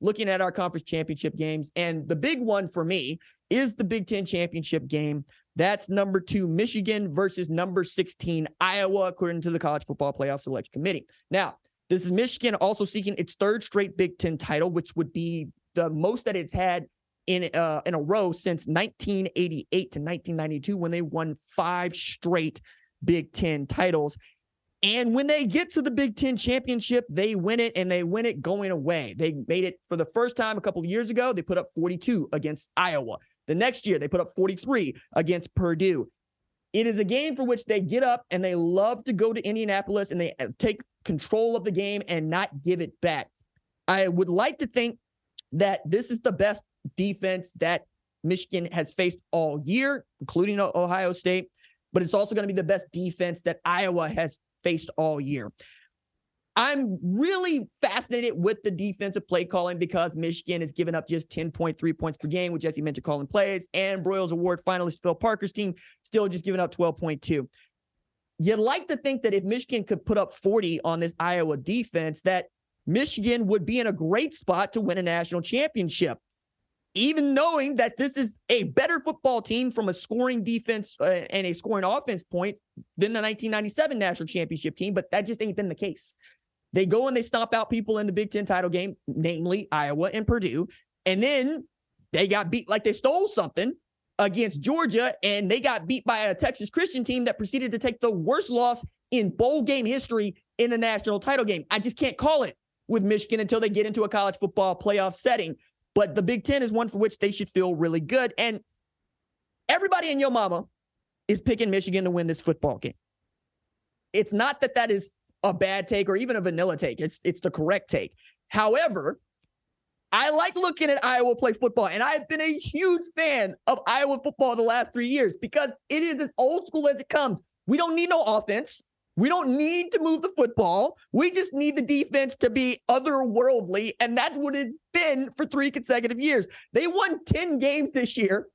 looking at our conference championship games. And the big one for me is the Big Ten championship game. That's number 2, Michigan versus number 16, Iowa, according to the College Football Playoff Selection Committee. Now, this is Michigan also seeking its 3rd straight Big Ten title, which would be the most that it's had in a row since 1988 to 1992, when they won 5 straight Big Ten titles. And when they get to the Big Ten championship, they win it, and they win it going away. They made it for the first time a couple of years ago. They put up 42 against Iowa. The next year, they put up 43 against Purdue. It is a game for which they get up and they love to go to Indianapolis and they take control of the game and not give it back. I would like to think that this is the best defense that Michigan has faced all year, including Ohio State, but it's also going to be the best defense that Iowa has faced all year. I'm really fascinated with the defensive play calling because Michigan has given up just 10.3 points per game with Jesse Minter calling plays, and Broyles Award finalist Phil Parker's team still just giving up 12.2. You'd like to think that if Michigan could put up 40 on this Iowa defense, that Michigan would be in a great spot to win a national championship, even knowing that this is a better football team from a scoring defense and a scoring offense point than the 1997 national championship team, but that just ain't been the case. They go and they stomp out people in the Big Ten title game, namely Iowa and Purdue, and then they got beat like they stole something against Georgia, and they got beat by a Texas Christian team that proceeded to take the worst loss in bowl game history in the national title game. I just can't call it with Michigan until they get into a college football playoff setting. But the Big Ten is one for which they should feel really good. And everybody and your mama is picking Michigan to win this football game. It's not that that is a bad take or even a vanilla take. It's the correct take. However, I like looking at Iowa play football, and I've been a huge fan of Iowa football the last 3 years because it is as old school as it comes. We don't need no offense. We don't need to move the football. We just need the defense to be otherworldly, and that's what it's been for 3 consecutive years. They won 10 games this year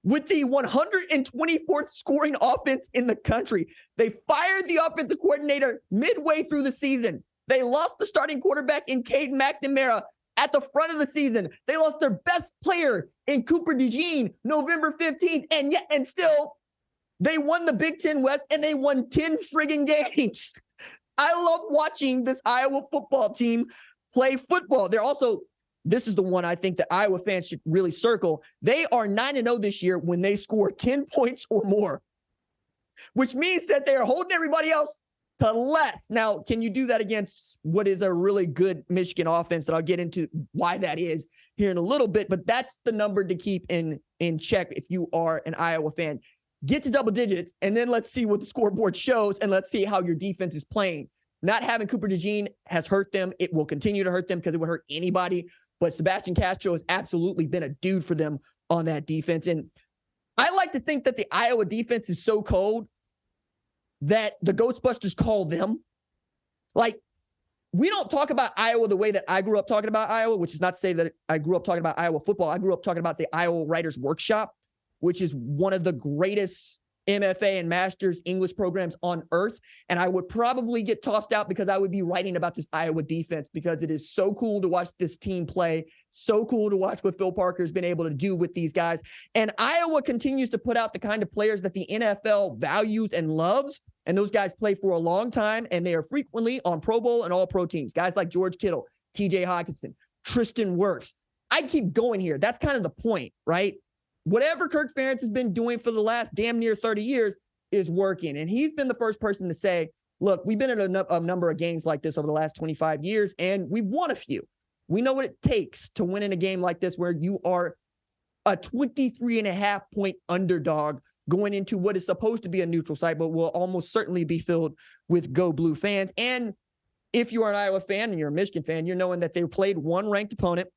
with the 124th scoring offense in the country. They fired the offensive coordinator midway through the season. They lost the starting quarterback in Kade McNamara at the front of the season. They lost their best player in Cooper DeJean November 15th, and still they won the Big Ten West, and they won 10 friggin' games. I love watching this Iowa football team play football. They're also, this is the one I think that Iowa fans should really circle. They are 9-0 this year when they score 10 points or more, which means that they're holding everybody else to less. Now, can you do that against what is a really good Michigan offense that I'll get into why that is here in a little bit, but that's the number to keep in check if you are an Iowa fan. Get to double digits, and then let's see what the scoreboard shows, and let's see how your defense is playing. Not having Cooper DeJean has hurt them. It will continue to hurt them because it would hurt anybody, but Sebastian Castro has absolutely been a dude for them on that defense. And I like to think that the Iowa defense is so cold that the Ghostbusters call them. Like, we don't talk about Iowa the way that I grew up talking about Iowa, which is not to say that I grew up talking about Iowa football. I grew up talking about the Iowa Writers Workshop, which is one of the greatest MFA and master's English programs on earth. And I would probably get tossed out because I would be writing about this Iowa defense because it is so cool to watch this team play, so cool to watch what Phil Parker has been able to do with these guys. And Iowa continues to put out the kind of players that the NFL values and loves. And those guys play for a long time, and they are frequently on Pro Bowl and All-Pro teams. Guys like George Kittle, TJ Hawkinson, Tristan Wirfs. I keep going here. That's kind of the point, right? Whatever Kirk Ferentz has been doing for the last damn near 30 years is working. And he's been the first person to say, look, we've been at a number of games like this over the last 25 years, and we've won a few. We know what it takes to win in a game like this where you are a 23.5 point underdog going into what is supposed to be a neutral site, but will almost certainly be filled with Go Blue fans. And if you are an Iowa fan and you're a Michigan fan, you're knowing that they played one ranked opponent.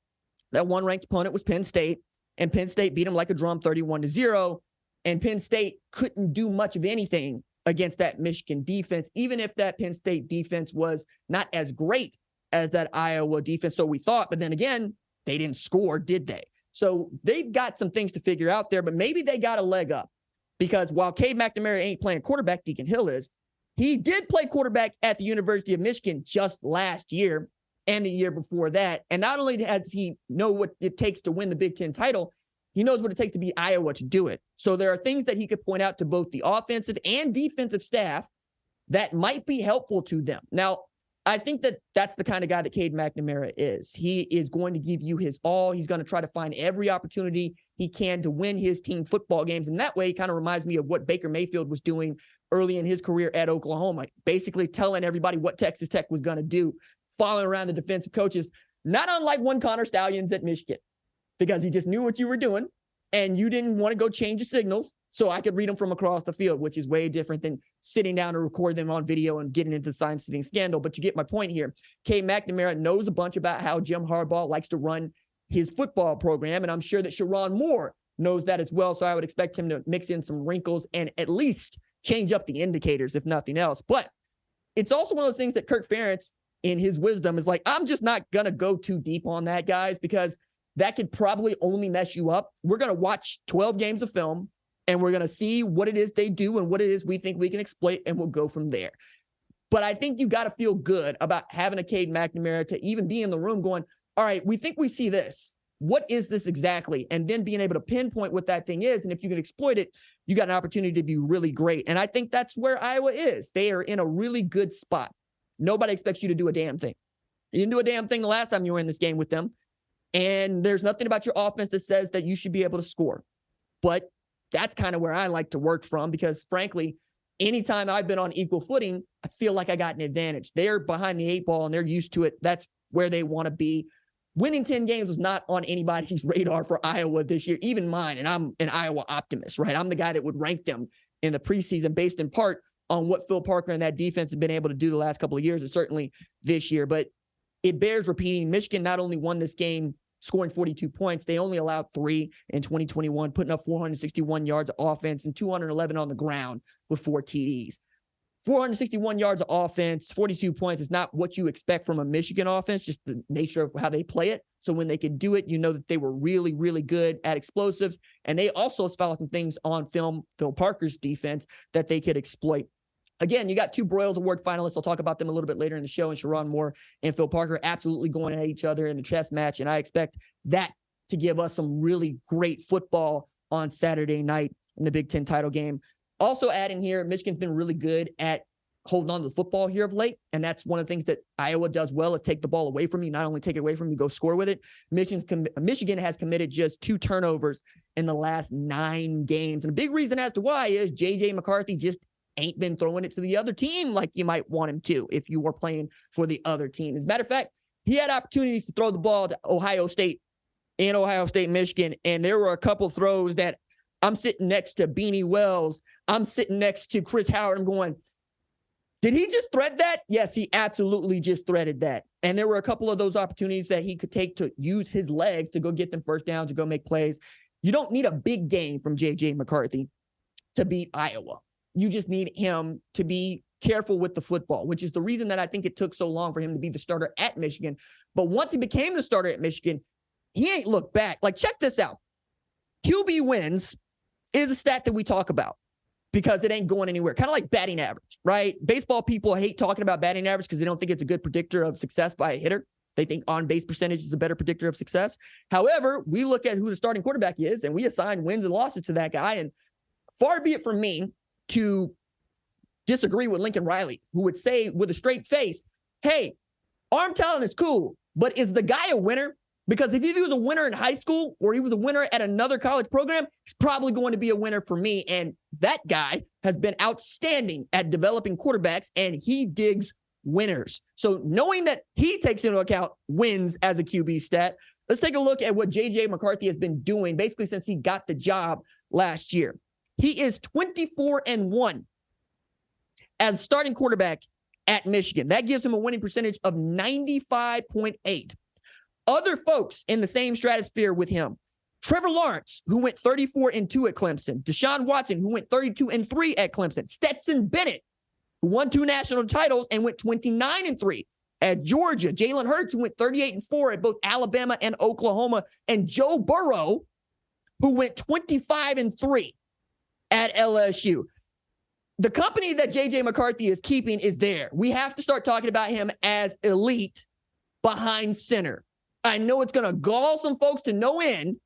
That one ranked opponent was Penn State. And Penn State beat them like a drum 31-0. And Penn State couldn't do much of anything against that Michigan defense, even if that Penn State defense was not as great as that Iowa defense. So we thought, but then again, they didn't score, did they? So they've got some things to figure out there, but maybe they got a leg up because while Kade McNamara ain't playing quarterback, Deacon Hill is, he did play quarterback at the University of Michigan just last year. and the year before that. And not only does he know what it takes to win the Big Ten title, he knows what it takes to beat Iowa to do it. So there are things that he could point out to both the offensive and defensive staff that might be helpful to them. Now, I think that that's the kind of guy that Kade McNamara is. He is going to give you his all. He's going to try to find every opportunity he can to win his team football games. And that way, he kind of reminds me of what Baker Mayfield was doing early in his career at Oklahoma, basically telling everybody what Texas Tech was going to do, following around the defensive coaches, not unlike one Connor Stalions at Michigan, because he just knew what you were doing and you didn't want to go change the signals. So I could read them from across the field, which is way different than sitting down and record them on video and getting into the sign-stealing scandal. But you get my point here. Kade McNamara knows a bunch about how Jim Harbaugh likes to run his football program, and I'm sure that Sharon Moore knows that as well. So I would expect him to mix in some wrinkles and at least change up the indicators, if nothing else. But it's also one of those things that Kirk Ferentz, in his wisdom, is like, I'm just not going to go too deep on that, guys, because that could probably only mess you up. We're going to watch 12 games of film, and we're going to see what it is they do and what it is we think we can exploit, and we'll go from there. But I think you got to feel good about having a Kade McNamara to even be in the room going, all right, we think we see this. What is this exactly? And then being able to pinpoint what that thing is. And if you can exploit it, you got an opportunity to be really great. And I think that's where Iowa is. They are in a really good spot. Nobody expects you to do a damn thing. You didn't do a damn thing the last time you were in this game with them. And there's nothing about your offense that says that you should be able to score. But that's kind of where I like to work from, because frankly, anytime I've been on equal footing, I feel like I got an advantage. They're behind the 8 ball and they're used to it. That's where they want to be. Winning 10 games was not on anybody's radar for Iowa this year, even mine. And I'm an Iowa optimist, right? I'm the guy that would rank them in the preseason based in part on what Phil Parker and that defense have been able to do the last couple of years, and certainly this year. But it bears repeating. Michigan not only won this game scoring 42 points, they only allowed 3 in 2021, putting up 461 yards of offense and 211 on the ground with 4 TDs. 461 yards of offense, 42 points is not what you expect from a Michigan offense, just the nature of how they play it. So when they could do it, you know that they were really, really good at explosives. And they also found some things on film, Phil Parker's defense, that they could exploit. Again, you got 2 Broyles Award finalists. I'll talk about them a little bit later in the show. And Sharon Moore and Phil Parker absolutely going at each other in the chess match. And I expect that to give us some really great football on Saturday night in the Big Ten title game. Also adding here, Michigan's been really good at holding on to the football here of late. And that's one of the things that Iowa does well, is take the ball away from you. Not only take it away from you, go score with it. Michigan has committed just 2 turnovers in the last 9 games. And a big reason as to why is J.J. McCarthy just ain't been throwing it to the other team like you might want him to if you were playing for the other team. As a matter of fact, he had opportunities to throw the ball to Ohio State and Ohio State, Michigan. And there were a couple throws that I'm sitting next to Beanie Wells. I'm sitting next to Chris Howard. I'm going, did he just thread that? Yes, he absolutely just threaded that. And there were a couple of those opportunities that he could take to use his legs to go get them first downs, to go make plays. You don't need a big game from J.J. McCarthy to beat Iowa. You just need him to be careful with the football, which is the reason that I think it took so long for him to be the starter at Michigan. But once he became the starter at Michigan, he ain't looked back. Like, check this out. QB wins is a stat that we talk about because it ain't going anywhere. Kind of like batting average, right? Baseball people hate talking about batting average because they don't think it's a good predictor of success by a hitter. They think on-base percentage is a better predictor of success. However, we look at who the starting quarterback is, and we assign wins and losses to that guy. And far be it from me to disagree with Lincoln Riley, who would say with a straight face, hey, arm talent is cool, but is the guy a winner? Because if he was a winner in high school or he was a winner at another college program, he's probably going to be a winner for me. And that guy has been outstanding at developing quarterbacks, and he digs winners. So knowing that he takes into account wins as a QB stat, let's take a look at what J.J. McCarthy has been doing basically since he got the job last year. He is 24-1 as starting quarterback at Michigan. That gives him a winning percentage of 95.8. Other folks in the same stratosphere with him: Trevor Lawrence, who went 34-2 at Clemson; Deshaun Watson, who went 32-3 at Clemson; Stetson Bennett, who won 2 national titles and went 29-3 at Georgia; Jalen Hurts, who went 38-4 at both Alabama and Oklahoma; and Joe Burrow, who went 25-3 at LSU. The company that J.J. McCarthy is keeping is there. We have to start talking about him as elite behind center. I know it's going to gall some folks to no end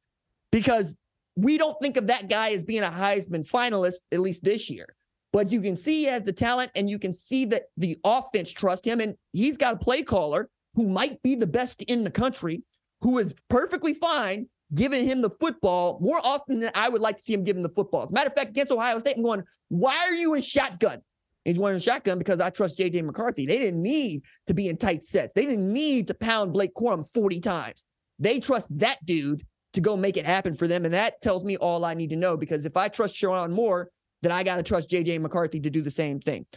because we don't think of that guy as being a Heisman finalist, at least this year. But you can see he has the talent, and you can see that the offense trusts him, and he's got a play caller who might be the best in the country, who is perfectly fine giving him the football more often than I would like to see him give him the football. As a matter of fact, against Ohio State, I'm going, why are you in shotgun? He's going in shotgun because I trust J.J. McCarthy. They didn't need to be in tight sets. They didn't need to pound Blake Corum 40 times. They trust that dude to go make it happen for them, and that tells me all I need to know, because if I trust Sherrone Moore, then I got to trust J.J. McCarthy to do the same thing.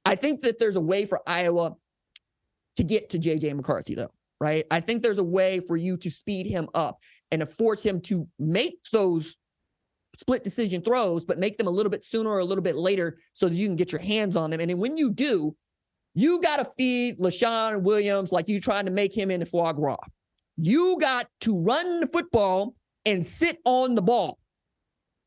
I think that there's a way for Iowa to get to J.J. McCarthy, though, right? I think there's a way for you to speed him up and to force him to make those split decision throws, but make them a little bit sooner or a little bit later so that you can get your hands on them. And then when you do, you got to feed LaShawn Williams like you're trying to make him into foie gras. You got to run the football and sit on the ball.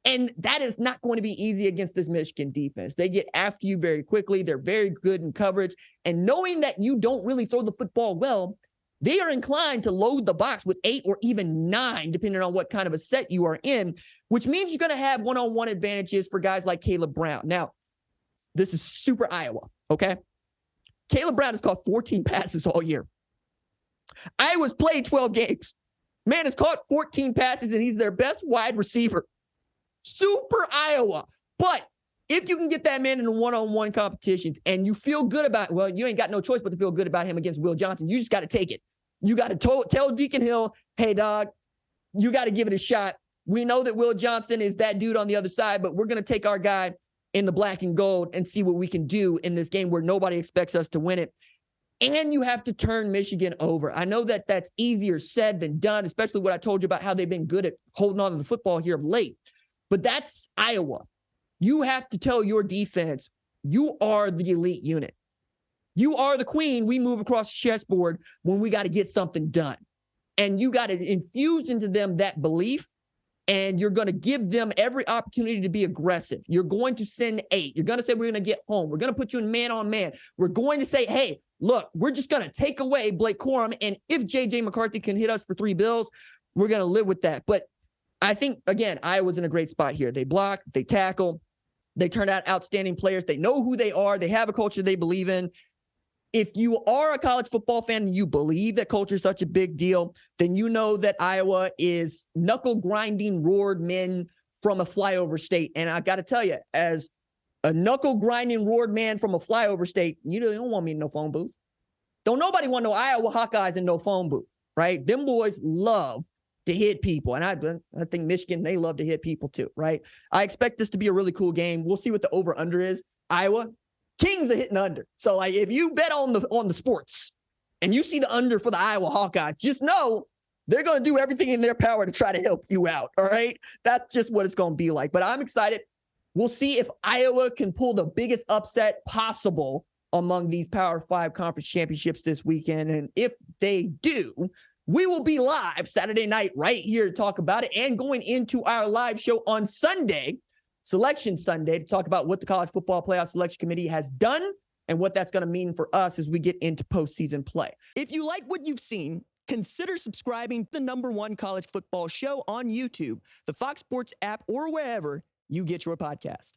And that is not going to be easy against this Michigan defense. They get after you very quickly. They're very good in coverage. And knowing that you don't really throw the football well, they are inclined to load the box with 8 or even 9, depending on what kind of a set you are in, which means you're going to have one-on-one advantages for guys like Caleb Brown. Now, this is super Iowa, okay? Caleb Brown has caught 14 passes all year. Iowa's played 12 games. Man has caught 14 passes, and he's their best wide receiver. Super Iowa. But if you can get that man in a one-on-one competitions and you feel good about, well, you ain't got no choice but to feel good about him against Will Johnson. You just got to take it. You got to tell Deacon Hill, hey, dog, you got to give it a shot. We know that Will Johnson is that dude on the other side, but we're going to take our guy in the black and gold and see what we can do in this game where nobody expects us to win it. And you have to turn Michigan over. I know that that's easier said than done, especially what I told you about how they've been good at holding on to the football here of late. But that's Iowa. You have to tell your defense, you are the elite unit. You are the queen. We move across the chessboard when we got to get something done. And you got to infuse into them that belief, and you're going to give them every opportunity to be aggressive. You're going to send 8. You're going to say, we're going to get home. We're going to put you in man-on-man. We're going to say, hey, look, we're just going to take away Blake Corum, and if J.J. McCarthy can hit us for 3 bills, we're going to live with that. But I think, again, Iowa's in a great spot here. They block, they tackle, they turn out outstanding players. They know who they are. They have a culture they believe in. If you are a college football fan and you believe that culture is such a big deal, then you know that Iowa is knuckle-grinding, roared men from a flyover state. And I've got to tell you, as a knuckle-grinding, roared man from a flyover state, you don't want me in no phone booth. Don't nobody want no Iowa Hawkeyes in no phone booth, right? Them boys love to hit people. And I think Michigan, they love to hit people too, right? I expect this to be a really cool game. We'll see what the over-under is. Iowa, kings are hitting under. So, like, if you bet on the sports and you see the under for the Iowa Hawkeyes, just know they're going to do everything in their power to try to help you out, all right? That's just what it's going to be like. But I'm excited. We'll see if Iowa can pull the biggest upset possible among these Power 5 conference championships this weekend. And if they do, we will be live Saturday night right here to talk about it, and going into our live show on Sunday, Selection Sunday, to talk about what the College Football Playoff Selection Committee has done and what that's going to mean for us as we get into postseason play. If you like what you've seen, consider subscribing to the #1 college football show on YouTube, the Fox Sports app, or wherever you get your podcast.